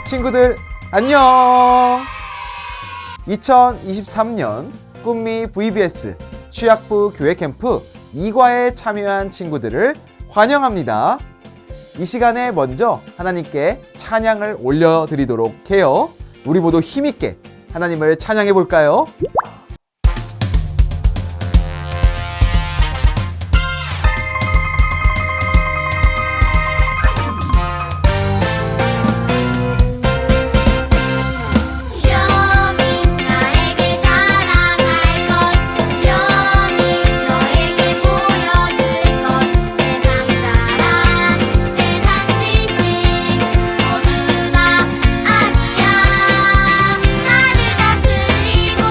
친구들 안녕. 2023년 꿈미 VBS 취약부 교회 캠프 2과에 참여한 친구들을 환영합니다. 이 시간에 먼저 하나님께 찬양을 올려드리도록 해요. 우리 모두 힘있게 하나님을 찬양해 볼까요? 나를 다스리고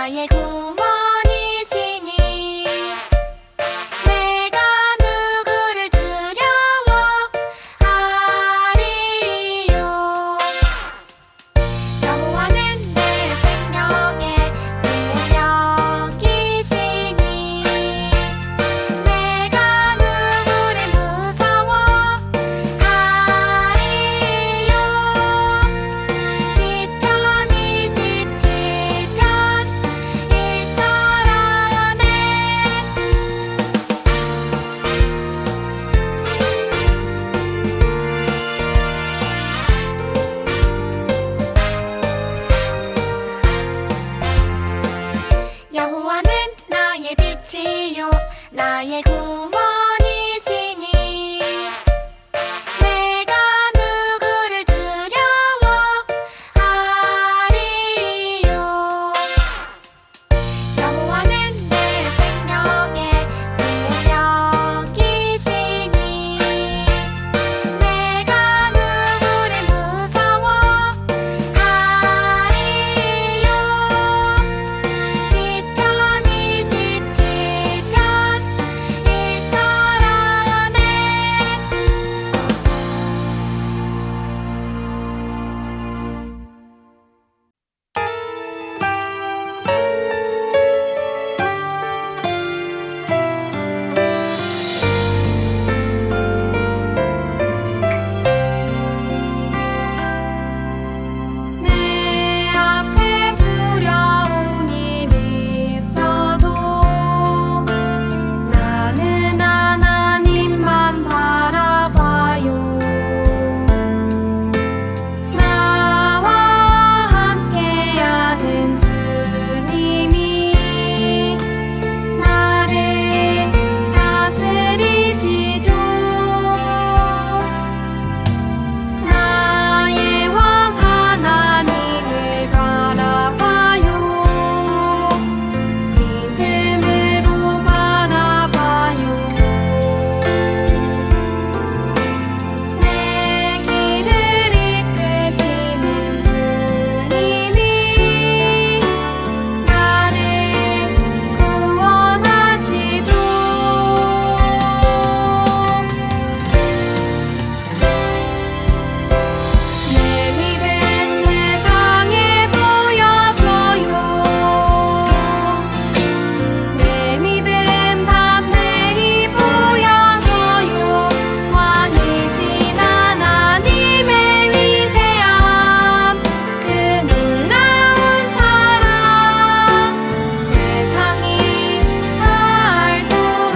나의 구원이시니 내가 누구를 두려워하리요. 여호와는 내 생명의 능력이시니 내가 누구를 무서워하리요. 시편 27편 1절 아멘. 여호와는 나의 빛이요 나의 구원이시니 내가 누구를 두려워하리요. 여호와는 내 생명의 능력이시니 내가 누구를 무서워하리요. 시편 27편 1절 아멘. 내 앞에 두려운 일이 있어도 나는 하나님만 바라봐요. 나와 함께하는 주님이 나를 다스리시죠. 나의 왕 하나님을 바라봐요. 믿음으로 바라봐요. 내 길을 이끄시는 주님이 나를 구원하시죠. 내 믿음 세상에 보여줘요. 내 믿음 담대히 보여줘요. 왕이신 하나님의 위대함 그 놀라운 사랑 세상이 알도록.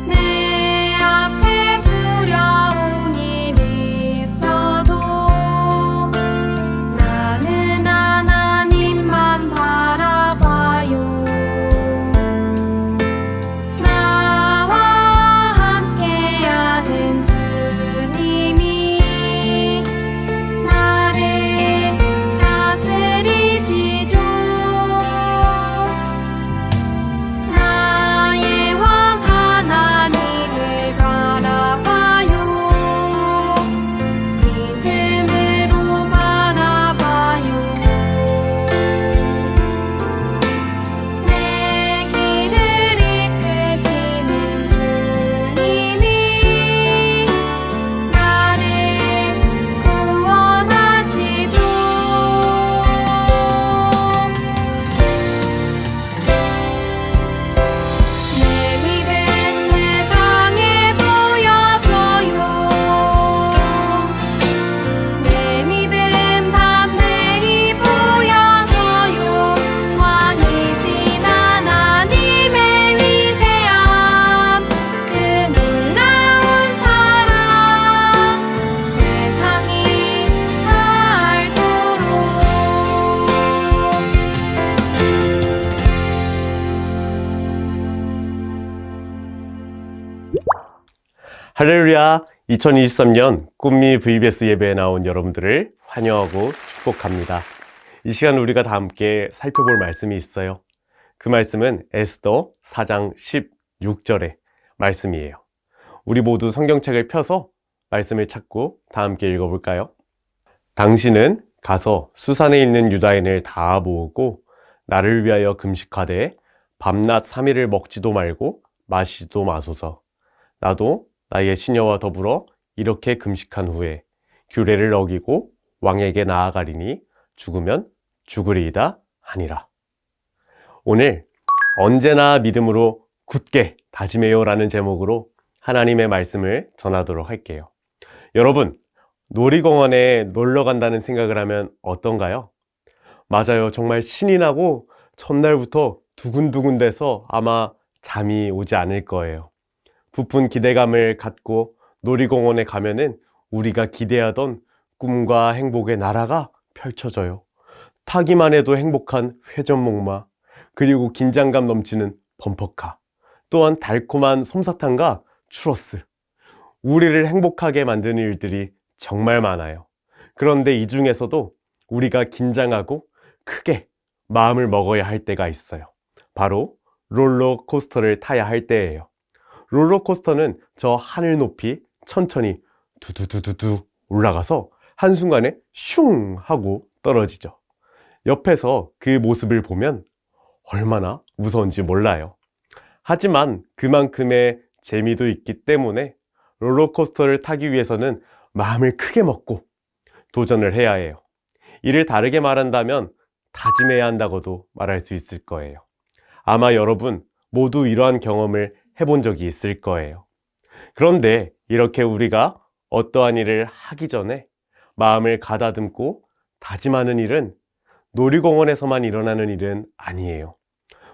내 앞에 두려운 일이 있어도 나는 하나님만 바라봐요. 나와 함께하는 주님이 나를 다스리시죠. 나의 왕 하나님을 바라봐요. 믿음으로 바라봐요. 내 길을 이끄시는 주님이 나를 구원하시죠. 내 믿음 세상에 보여줘요. 내 믿음 담대히 보여줘요. 왕이신 하나님의 위대함 그 놀라운 사랑 세상이 알도록. 할렐루야! 2023년 꿈미 VBS 예배에 나온 여러분들을 환영하고 축복합니다. 이 시간 우리가 다 함께 살펴볼 말씀이 있어요. 그 말씀은 에스더 4장 16절의 말씀이에요. 우리 모두 성경책을 펴서 말씀을 찾고 다 함께 읽어볼까요? 당신은 가서 수산에 있는 유다인을 다 모으고 나를 위하여 금식하되 밤낮 3일을 먹지도 말고 마시지도 마소서. 나도 나의 시녀와 더불어 이렇게 금식한 후에 규례를 어기고 왕에게 나아가리니 죽으면 죽으리이다 하니라. 오늘 언제나 믿음으로 굳게 다짐해요 라는 제목으로 하나님의 말씀을 전하도록 할게요. 여러분, 놀이공원에 놀러 간다는 생각을 하면 어떤가요? 맞아요. 정말 신이 나고 첫날부터 두근두근 돼서 아마 잠이 오지 않을 거예요. 부푼 기대감을 갖고 놀이공원에 가면은 우리가 기대하던 꿈과 행복의 나라가 펼쳐져요. 타기만 해도 행복한 회전목마, 그리고 긴장감 넘치는 범퍼카, 또한 달콤한 솜사탕과 추러스. 우리를 행복하게 만드는 일들이 정말 많아요. 그런데 이 중에서도 우리가 긴장하고 크게 마음을 먹어야 할 때가 있어요. 바로 롤러코스터를 타야 할 때예요. 롤러코스터는 저 하늘 높이 천천히 두두두두두 올라가서 한순간에 슝 하고 떨어지죠. 옆에서 그 모습을 보면 얼마나 무서운지 몰라요. 하지만 그만큼의 재미도 있기 때문에 롤러코스터를 타기 위해서는 마음을 크게 먹고 도전을 해야 해요. 이를 다르게 말한다면 다짐해야 한다고도 말할 수 있을 거예요. 아마 여러분 모두 이러한 경험을 해본 적이 있을 거예요. 그런데 이렇게 우리가 어떠한 일을 하기 전에 마음을 가다듬고 다짐하는 일은 놀이공원에서만 일어나는 일은 아니에요.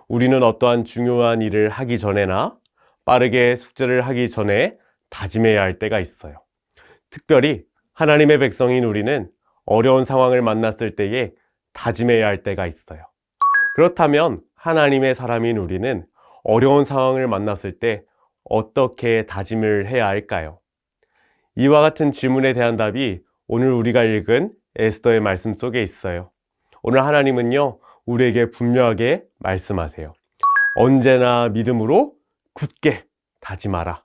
우리는 어떠한 중요한 일을 하기 전에나 빠르게 숙제를 하기 전에 다짐해야 할 때가 있어요. 특별히 하나님의 백성인 우리는 어려운 상황을 만났을 때에 다짐해야 할 때가 있어요. 그렇다면 하나님의 사람인 우리는 어려운 상황을 만났을 때 어떻게 다짐을 해야 할까요? 이와 같은 질문에 대한 답이 오늘 우리가 읽은 에스더의 말씀 속에 있어요. 오늘 하나님은요, 우리에게 분명하게 말씀하세요. 언제나 믿음으로 굳게 다짐하라.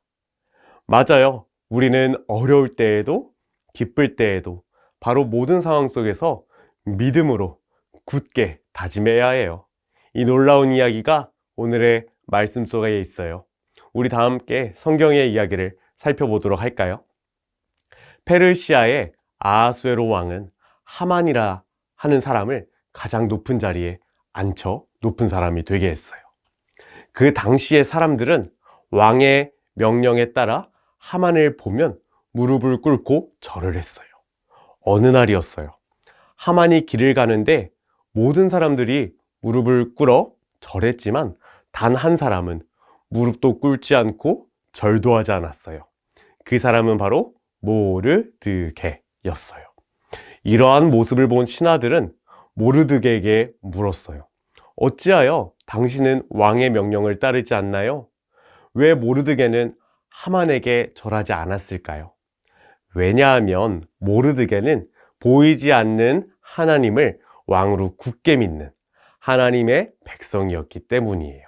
맞아요. 우리는 어려울 때에도 기쁠 때에도 바로 모든 상황 속에서 믿음으로 굳게 다짐해야 해요. 이 놀라운 이야기가 오늘의 말씀 속에 있어요. 우리 다 함께 성경의 이야기를 살펴보도록 할까요? 페르시아의 아하수에로 왕은 하만이라 하는 사람을 가장 높은 자리에 앉혀 높은 사람이 되게 했어요. 그 당시의 사람들은 왕의 명령에 따라 하만을 보면 무릎을 꿇고 절을 했어요. 어느 날이었어요. 하만이 길을 가는데 모든 사람들이 무릎을 꿇어 절했지만 단 한 사람은 무릎도 꿇지 않고 절도 하지 않았어요. 그 사람은 바로 모르드게였어요. 이러한 모습을 본 신하들은 모르드게에게 물었어요. 어찌하여 당신은 왕의 명령을 따르지 않나요? 왜 모르드게는 하만에게 절하지 않았을까요? 왜냐하면 모르드게는 보이지 않는 하나님을 왕으로 굳게 믿는 하나님의 백성이었기 때문이에요.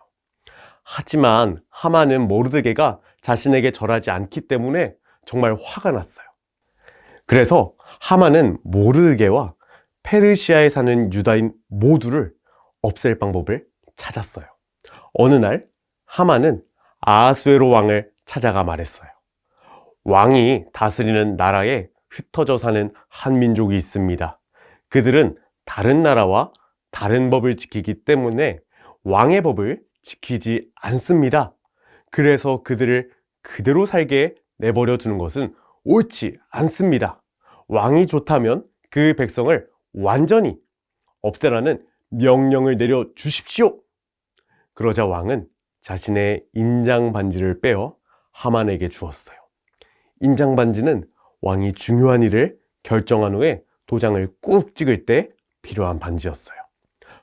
하지만 하만은 모르드게가 자신에게 절하지 않기 때문에 정말 화가 났어요. 그래서 하만은 모르드게와 페르시아에 사는 유다인 모두를 없앨 방법을 찾았어요. 어느 날 하만은 아하수에로 왕을 찾아가 말했어요. 왕이 다스리는 나라에 흩어져 사는 한 민족이 있습니다. 그들은 다른 나라와 다른 법을 지키기 때문에 왕의 법을 지키지 않습니다. 그래서 그들을 그대로 살게 내버려 두는 것은 옳지 않습니다. 왕이 좋다면 그 백성을 완전히 없애라는 명령을 내려 주십시오. 그러자 왕은 자신의 인장 반지를 빼어 하만에게 주었어요. 인장 반지는 왕이 중요한 일을 결정한 후에 도장을 꾹 찍을 때 필요한 반지였어요.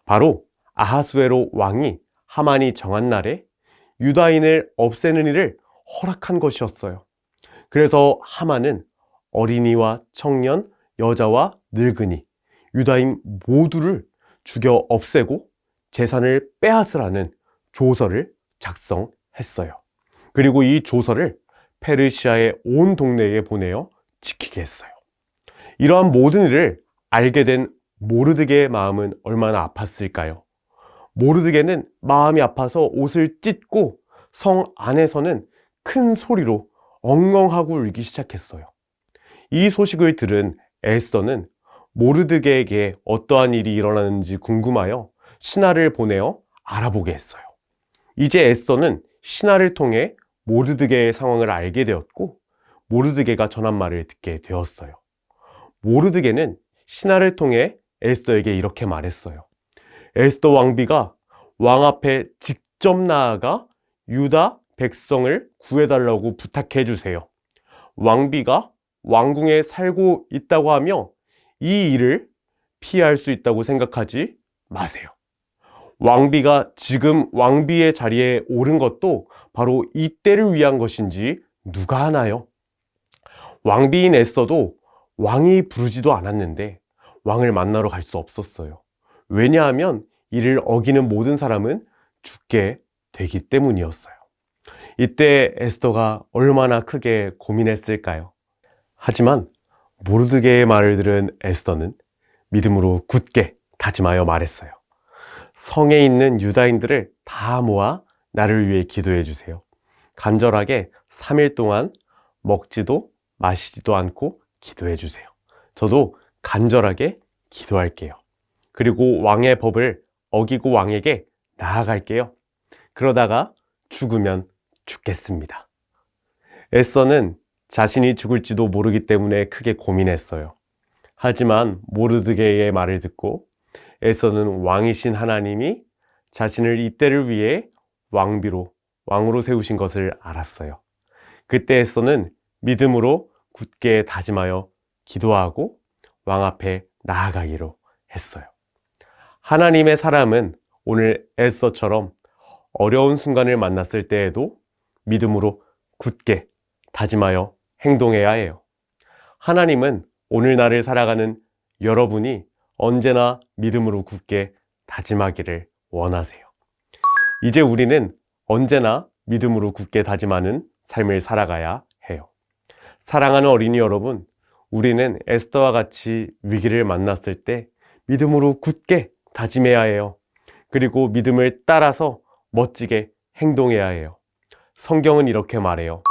바로 아하수에로 왕이 하만이 정한 날에 유다인을 없애는 일을 허락한 것이었어요. 그래서 하만은 어린이와 청년, 여자와 늙은이, 유다인 모두를 죽여 없애고 재산을 빼앗으라는 조서를 작성했어요. 그리고 이 조서를 페르시아의 온 동네에 보내어 지키게 했어요. 이러한 모든 일을 알게 된 모르드게의 마음은 얼마나 아팠을까요? 모르드게는 마음이 아파서 옷을 찢고 성 안에서는 큰 소리로 엉엉하고 울기 시작했어요. 이 소식을 들은 에스더는 모르드게에게 어떠한 일이 일어나는지 궁금하여 신하를 보내어 알아보게 했어요. 이제 에스더는 신하를 통해 모르드게의 상황을 알게 되었고 모르드게가 전한 말을 듣게 되었어요. 모르드게는 신하를 통해 에스더에게 이렇게 말했어요. 에스더 왕비가 왕 앞에 직접 나아가 유다 백성을 구해달라고 부탁해 주세요. 왕비가 왕궁에 살고 있다고 하며 이 일을 피할 수 있다고 생각하지 마세요. 왕비가 지금 왕비의 자리에 오른 것도 바로 이때를 위한 것인지 누가 아나요? 왕비인 에스더도 왕이 부르지도 않았는데 왕을 만나러 갈 수 없었어요. 왜냐하면 이를 어기는 모든 사람은 죽게 되기 때문이었어요. 이때 에스더가 얼마나 크게 고민했을까요? 하지만 모르드게의 말을 들은 에스더는 믿음으로 굳게 다짐하여 말했어요. 성에 있는 유다인들을 다 모아 나를 위해 기도해 주세요. 간절하게 3일 동안 먹지도 마시지도 않고 기도해 주세요. 저도 간절하게 기도할게요. 그리고 왕의 법을 어기고 왕에게 나아갈게요. 그러다가 죽으면 죽겠습니다. 에스더는 자신이 죽을지도 모르기 때문에 크게 고민했어요. 하지만 모르드게의 말을 듣고 에스더는 왕이신 하나님이 자신을 이때를 위해 왕으로 세우신 것을 알았어요. 그때 에스더는 믿음으로 굳게 다짐하여 기도하고 왕 앞에 나아가기로 했어요. 하나님의 사람은 오늘 에스더처럼 어려운 순간을 만났을 때에도 믿음으로 굳게 다짐하여 행동해야 해요. 하나님은 오늘날을 살아가는 여러분이 언제나 믿음으로 굳게 다짐하기를 원하세요. 이제 우리는 언제나 믿음으로 굳게 다짐하는 삶을 살아가야 해요. 사랑하는 어린이 여러분, 우리는 에스더와 같이 위기를 만났을 때 믿음으로 굳게 다짐해야 해요. 그리고 믿음을 따라서 멋지게 행동해야 해요. 성경은 이렇게 말해요.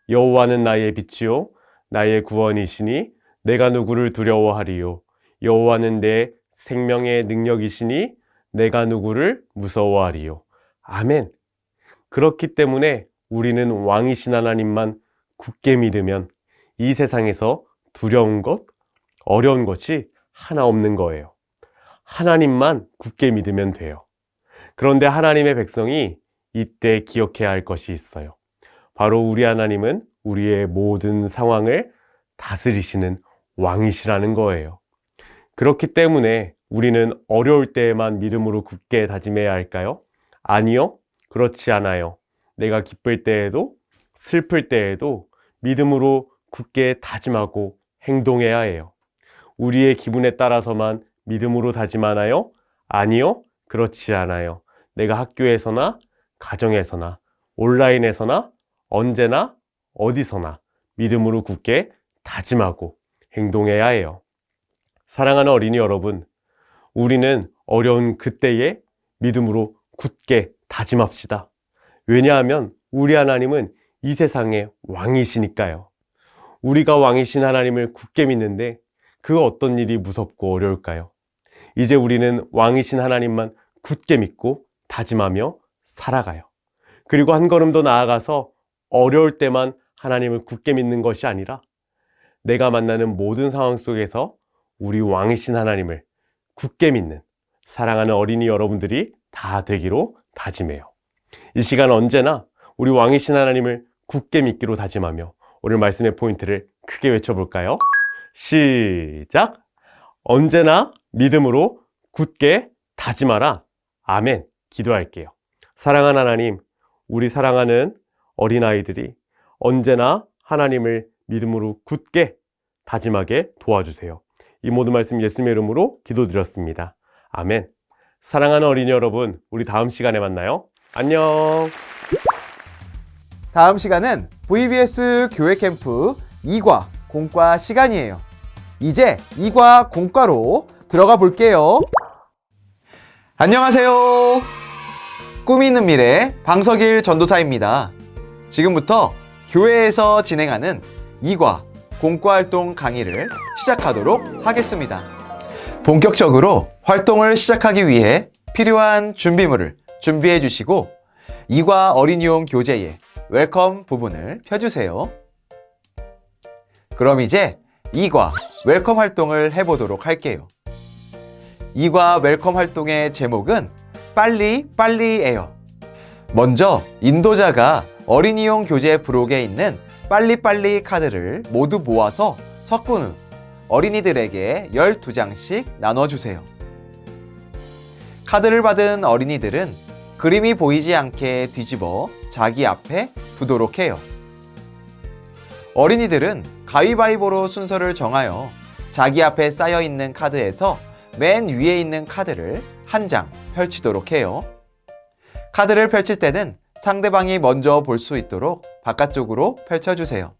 여호와는 나의 빛이요 나의 구원이시니 내가 누구를 두려워하리요. 여호와는 내 생명의 능력이시니 내가 누구를 무서워하리요. 아멘. 그렇기 때문에 우리는 왕이신 하나님만 굳게 믿으면 이 세상에서 두려운 것, 어려운 것이 하나 없는 거예요. 하나님만 굳게 믿으면 돼요. 그런데 하나님의 백성이 이때 기억해야 할 것이 있어요. 바로 우리 하나님은 우리의 모든 상황을 다스리시는 왕이시라는 거예요. 그렇기 때문에 우리는 어려울 때에만 믿음으로 굳게 다짐해야 할까요? 아니요, 그렇지 않아요. 내가 기쁠 때에도 슬플 때에도 믿음으로 굳게 다짐하고 행동해야 해요. 우리의 기분에 따라서만 믿음으로 다짐하나요? 아니요, 그렇지 않아요. 내가 학교에서나 가정에서나 온라인에서나 언제나 어디서나 믿음으로 굳게 다짐하고 행동해야 해요. 사랑하는 어린이 여러분, 우리는 어려운 그때에 믿음으로 굳게 다짐합시다. 왜냐하면 우리 하나님은 이 세상의 왕이시니까요. 우리가 왕이신 하나님을 굳게 믿는데 그 어떤 일이 무섭고 어려울까요? 이제 우리는 왕이신 하나님만 굳게 믿고 다짐하며 살아가요. 그리고 한 걸음 더 나아가서 어려울 때만 하나님을 굳게 믿는 것이 아니라 내가 만나는 모든 상황 속에서 우리 왕이신 하나님을 굳게 믿는 사랑하는 어린이 여러분들이 다 되기로 다짐해요. 이 시간 언제나 우리 왕이신 하나님을 굳게 믿기로 다짐하며 오늘 말씀의 포인트를 크게 외쳐볼까요? 시작! 언제나 믿음으로 굳게 다짐하라. 아멘. 기도할게요. 사랑하는 하나님, 우리 사랑하는 어린아이들이 언제나 하나님을 믿음으로 굳게 다짐하게 도와주세요. 이 모든 말씀 예수님의 이름으로 기도드렸습니다. 아멘. 사랑하는 어린이 여러분, 우리 다음 시간에 만나요. 안녕. 다음 시간은 VBS 교회 캠프 2과 공과 시간이에요. 이제 2과 공과로 들어가 볼게요. 안녕하세요. 꿈이 있는 미래 방석일 전도사입니다. 지금부터 교회에서 진행하는 2과 공과 활동 강의를 시작하도록 하겠습니다. 본격적으로 활동을 시작하기 위해 필요한 준비물을 준비해 주시고 2과 어린이용 교재의 웰컴 부분을 펴주세요. 그럼 이제 2과 웰컴 활동을 해보도록 할게요. 2과 웰컴 활동의 제목은 빨리빨리예요. 먼저 인도자가 어린이용 교재 부록에 있는 빨리빨리 카드를 모두 모아서 섞은 후 어린이들에게 12장씩 나눠주세요. 카드를 받은 어린이들은 그림이 보이지 않게 뒤집어 자기 앞에 두도록 해요. 어린이들은 가위바위보로 순서를 정하여 자기 앞에 쌓여있는 카드에서 맨 위에 있는 카드를 한 장 펼치도록 해요. 카드를 펼칠 때는 상대방이 먼저 볼 수 있도록 바깥쪽으로 펼쳐주세요.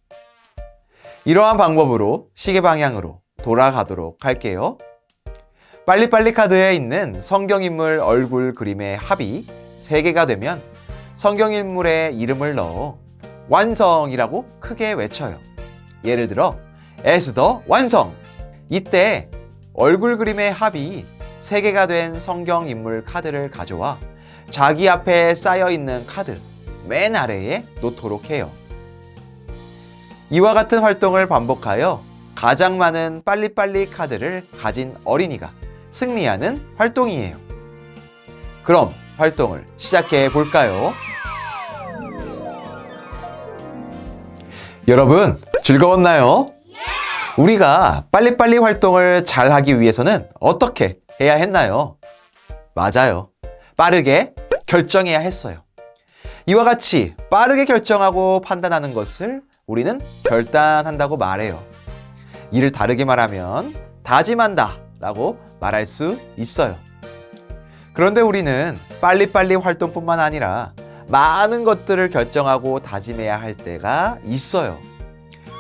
이러한 방법으로 시계 방향으로 돌아가도록 할게요. 빨리빨리 카드에 있는 성경인물 얼굴 그림의 합이 3개가 되면 성경인물의 이름을 넣어 완성이라고 크게 외쳐요. 예를 들어 에스더 완성! 이때 얼굴 그림의 합이 3개가 된 성경인물 카드를 가져와 자기 앞에 쌓여있는 카드 맨 아래에 놓도록 해요. 이와 같은 활동을 반복하여 가장 많은 빨리빨리 카드를 가진 어린이가 승리하는 활동이에요. 그럼 활동을 시작해 볼까요? 여러분, 즐거웠나요? 우리가 빨리빨리 활동을 잘 하기 위해서는 어떻게 해야 했나요? 맞아요. 빠르게 결정해야 했어요. 이와 같이 빠르게 결정하고 판단하는 것을 우리는 결단한다고 말해요. 이를 다르게 말하면 다짐한다 라고 말할 수 있어요. 그런데 우리는 빨리빨리 활동뿐만 아니라 많은 것들을 결정하고 다짐해야 할 때가 있어요.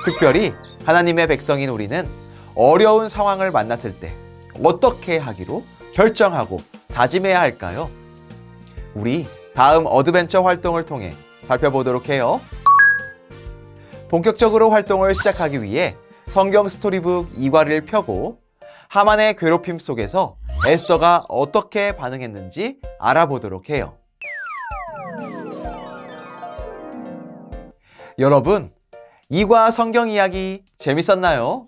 특별히 하나님의 백성인 우리는 어려운 상황을 만났을 때 어떻게 하기로 결정하고 다짐해야 할까요? 우리 다음 어드벤처 활동을 통해 살펴보도록 해요. 본격적으로 활동을 시작하기 위해 성경 스토리북 2과를 펴고 하만의 괴롭힘 속에서 에스더가 어떻게 반응했는지 알아보도록 해요. 여러분, 2과 성경 이야기 재밌었나요?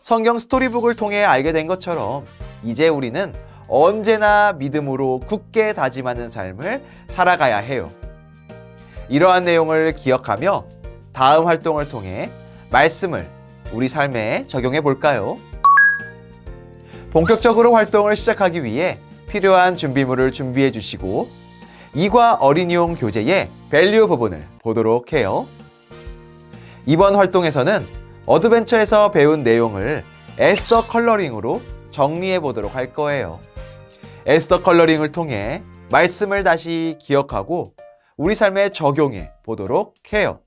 성경 스토리북을 통해 알게 된 것처럼 이제 우리는 언제나 믿음으로 굳게 다짐하는 삶을 살아가야 해요. 이러한 내용을 기억하며 다음 활동을 통해 말씀을 우리 삶에 적용해 볼까요? 본격적으로 활동을 시작하기 위해 필요한 준비물을 준비해 주시고 2과 어린이용 교재의 밸류 부분을 보도록 해요. 이번 활동에서는 어드벤처에서 배운 내용을 에스더 컬러링으로 정리해 보도록 할 거예요. 에스더 컬러링을 통해 말씀을 다시 기억하고 우리 삶에 적용해 보도록 해요.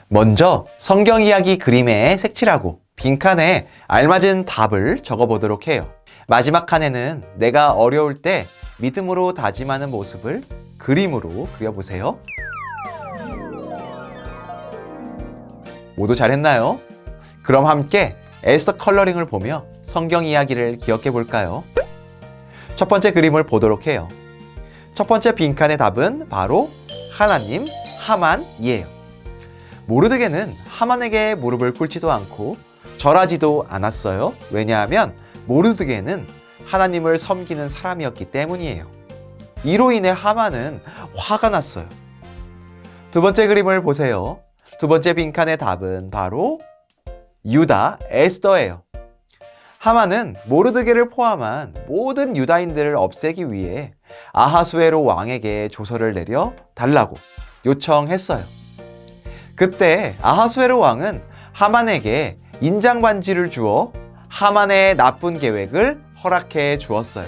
먼저 성경 이야기 그림에 색칠하고 빈칸에 알맞은 답을 적어보도록 해요. 마지막 칸에는 내가 어려울 때 믿음으로 다짐하는 모습을 그림으로 그려보세요. 모두 잘했나요? 그럼 함께 에스더 컬러링을 보며 성경 이야기를 기억해 볼까요? 첫 번째 그림을 보도록 해요. 첫 번째 빈칸의 답은 바로 하나님, 하만이에요. 모르드게는 하만에게 무릎을 꿇지도 않고 절하지도 않았어요. 왜냐하면 모르드게는 하나님을 섬기는 사람이었기 때문이에요. 이로 인해 하만은 화가 났어요. 두 번째 그림을 보세요. 두 번째 빈칸의 답은 바로 유다, 에스더예요. 하만은 모르드게를 포함한 모든 유다인들을 없애기 위해 아하수에로 왕에게 조서를 내려 달라고 요청했어요. 그때 아하수에로 왕은 하만에게 인장 반지를 주어 하만의 나쁜 계획을 허락해 주었어요.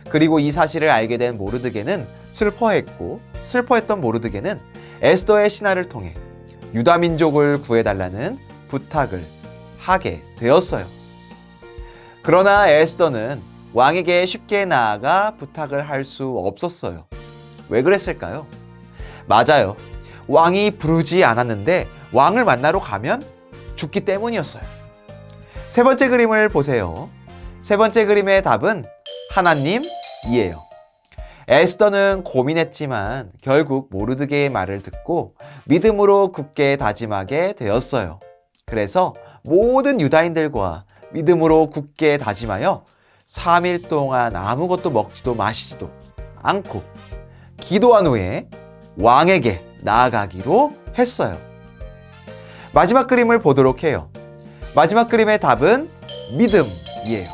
그리고 이 사실을 알게 된 모르드게는 슬퍼했던 모르드게는 에스더의 신하를 통해 유다 민족을 구해달라는 부탁을 하게 되었어요. 그러나 에스더는 왕에게 쉽게 나아가 부탁을 할 수 없었어요. 왜 그랬을까요? 맞아요. 왕이 부르지 않았는데 왕을 만나러 가면 죽기 때문이었어요. 세 번째 그림을 보세요. 세 번째 그림의 답은 하나님이에요. 에스더는 고민했지만 결국 모르드게의 말을 듣고 믿음으로 굳게 다짐하게 되었어요. 그래서 모든 유다인들과 믿음으로 굳게 다짐하여 3일 동안 아무것도 먹지도 마시지도 않고 기도한 후에 왕에게 나아가기로 했어요. 마지막 그림을 보도록 해요. 마지막 그림의 답은 믿음이에요.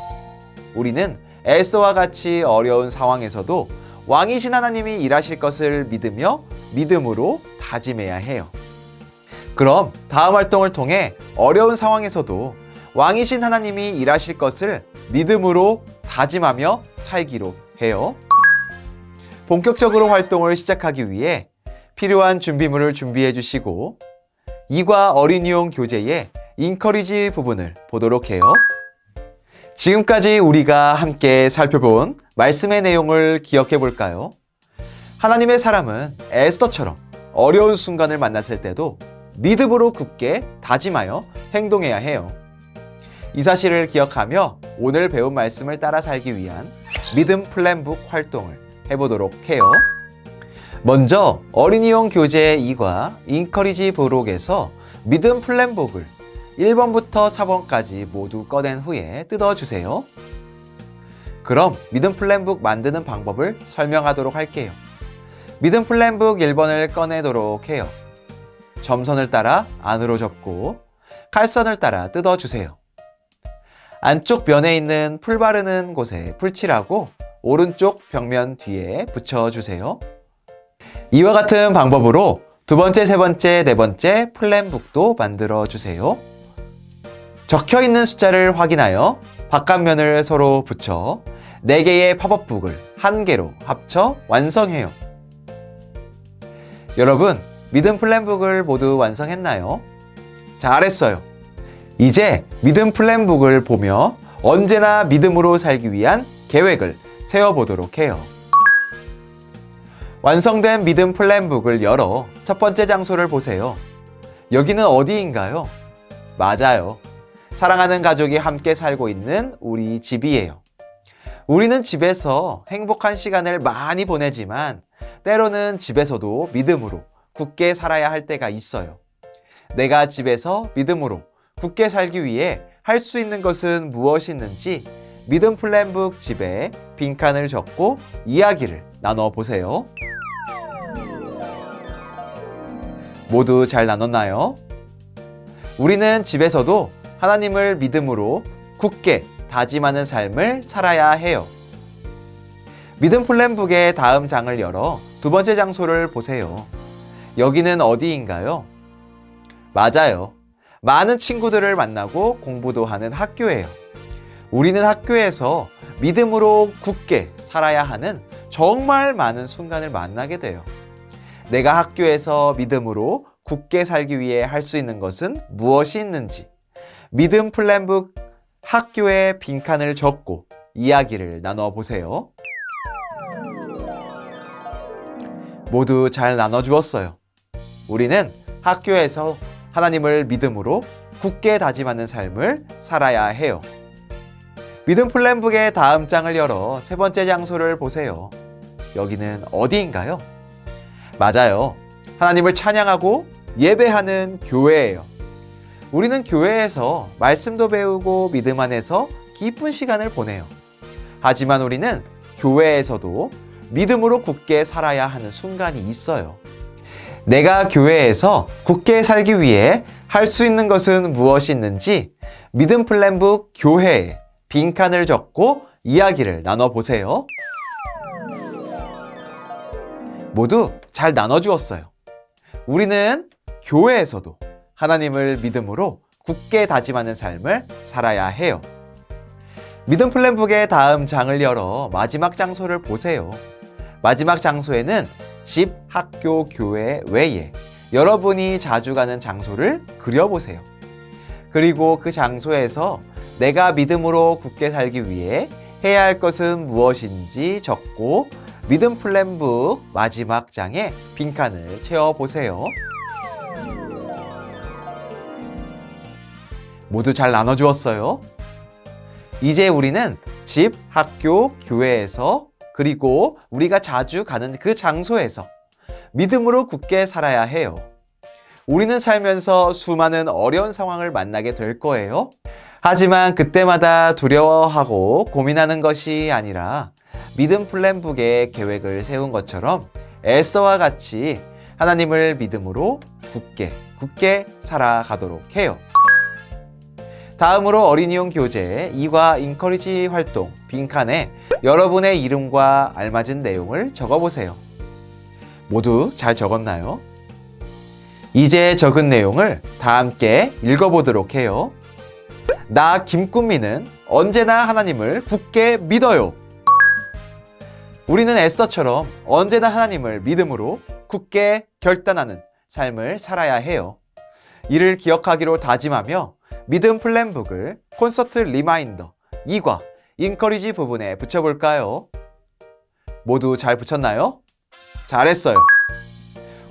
우리는 에스더와 같이 어려운 상황에서도 왕이신 하나님이 일하실 것을 믿으며 믿음으로 다짐해야 해요. 그럼 다음 활동을 통해 어려운 상황에서도 왕이신 하나님이 일하실 것을 믿음으로 다짐하며 살기로 해요. 본격적으로 활동을 시작하기 위해 필요한 준비물을 준비해 주시고 이과 어린이용 교재의 인커리지 부분을 보도록 해요. 지금까지 우리가 함께 살펴본 말씀의 내용을 기억해 볼까요? 하나님의 사람은 에스더처럼 어려운 순간을 만났을 때도 믿음으로 굳게 다짐하여 행동해야 해요. 이 사실을 기억하며 오늘 배운 말씀을 따라 살기 위한 믿음 플랜북 활동을 해보도록 해요. 먼저 어린이용 교재 2과 인커리지 부록에서 믿음 플랜북을 1번부터 4번까지 모두 꺼낸 후에 뜯어주세요. 그럼 믿음 플랜북 만드는 방법을 설명하도록 할게요. 믿음 플랜북 1번을 꺼내도록 해요. 점선을 따라 안으로 접고 칼선을 따라 뜯어주세요. 안쪽 면에 있는 풀 바르는 곳에 풀칠하고 오른쪽 벽면 뒤에 붙여주세요. 이와 같은 방법으로 두 번째, 세 번째, 네 번째 플랜북도 만들어주세요. 적혀있는 숫자를 확인하여 바깥면을 서로 붙여 4개의 팝업북을 1개로 합쳐 완성해요. 여러분, 믿음 플랜북을 모두 완성했나요? 잘했어요. 이제 믿음 플랜북을 보며 언제나 믿음으로 살기 위한 계획을 세워보도록 해요. 완성된 믿음 플랜북을 열어 첫 번째 장소를 보세요. 여기는 어디인가요? 맞아요. 사랑하는 가족이 함께 살고 있는 우리 집이에요. 우리는 집에서 행복한 시간을 많이 보내지만 때로는 집에서도 믿음으로 굳게 살아야 할 때가 있어요. 내가 집에서 믿음으로 굳게 살기 위해 할 수 있는 것은 무엇이 있는지 믿음 플랜북 집에 빈칸을 적고 이야기를 나눠보세요. 모두 잘 나눴나요? 우리는 집에서도 하나님을 믿음으로 굳게 다짐하는 삶을 살아야 해요. 믿음 플랜북의 다음 장을 열어 두 번째 장소를 보세요. 여기는 어디인가요? 맞아요. 많은 친구들을 만나고 공부도 하는 학교예요. 우리는 학교에서 믿음으로 굳게 살아야 하는 정말 많은 순간을 만나게 돼요. 내가 학교에서 믿음으로 굳게 살기 위해 할 수 있는 것은 무엇이 있는지 믿음 플랜북 학교에 빈칸을 적고 이야기를 나눠보세요. 모두 잘 나눠주었어요. 우리는 학교에서 하나님을 믿음으로 굳게 다짐하는 삶을 살아야 해요. 믿음 플랜북의 다음 장을 열어 세 번째 장소를 보세요. 여기는 어디인가요? 맞아요. 하나님을 찬양하고 예배하는 교회예요. 우리는 교회에서 말씀도 배우고 믿음 안에서 깊은 시간을 보내요. 하지만 우리는 교회에서도 믿음으로 굳게 살아야 하는 순간이 있어요. 내가 교회에서 굳게 살기 위해 할 수 있는 것은 무엇이 있는지 믿음 플랜북 교회에 빈칸을 적고 이야기를 나눠보세요. 모두 잘 나눠주었어요. 우리는 교회에서도 하나님을 믿음으로 굳게 다짐하는 삶을 살아야 해요. 믿음 플랜북의 다음 장을 열어 마지막 장소를 보세요. 마지막 장소에는 집, 학교, 교회 외에 여러분이 자주 가는 장소를 그려보세요. 그리고 그 장소에서 내가 믿음으로 굳게 살기 위해 해야 할 것은 무엇인지 적고 믿음 플랜북 마지막 장에 빈칸을 채워보세요. 모두 잘 나눠주었어요? 이제 우리는 집, 학교, 교회에서 그리고 우리가 자주 가는 그 장소에서 믿음으로 굳게 살아야 해요. 우리는 살면서 수많은 어려운 상황을 만나게 될 거예요. 하지만 그때마다 두려워하고 고민하는 것이 아니라 믿음 플랜북에 계획을 세운 것처럼 에스더와 같이 하나님을 믿음으로 굳게 살아가도록 해요. 다음으로 어린이용 교재 2과 인커리지 활동 빈칸에 여러분의 이름과 알맞은 내용을 적어보세요. 모두 잘 적었나요? 이제 적은 내용을 다 함께 읽어보도록 해요. 나 김꿈미는 언제나 하나님을 굳게 믿어요. 우리는 에스더처럼 언제나 하나님을 믿음으로 굳게 결단하는 삶을 살아야 해요. 이를 기억하기로 다짐하며 믿음 플랜북을 콘서트 리마인더 2과 인커리지 부분에 붙여볼까요? 모두 잘 붙였나요? 잘했어요.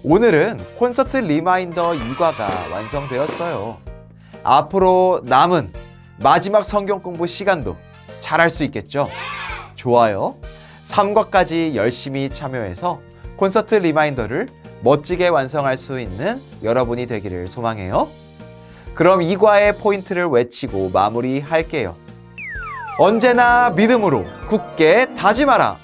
오늘은 콘서트 리마인더 2과가 완성되었어요. 앞으로 남은 마지막 성경 공부 시간도 잘할 수 있겠죠? 좋아요. 3과까지 열심히 참여해서 콘서트 리마인더를 멋지게 완성할 수 있는 여러분이 되기를 소망해요. 그럼 2과의 포인트를 외치고 마무리할게요. 언제나 믿음으로 굳게 다짐하라.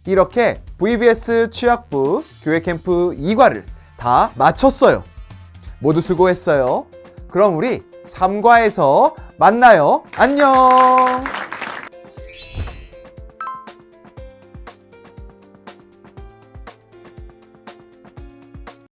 이렇게 VBS 취약부 교회 캠프 2과를 다 마쳤어요. 모두 수고했어요. 그럼 우리 3과에서 만나요. 안녕.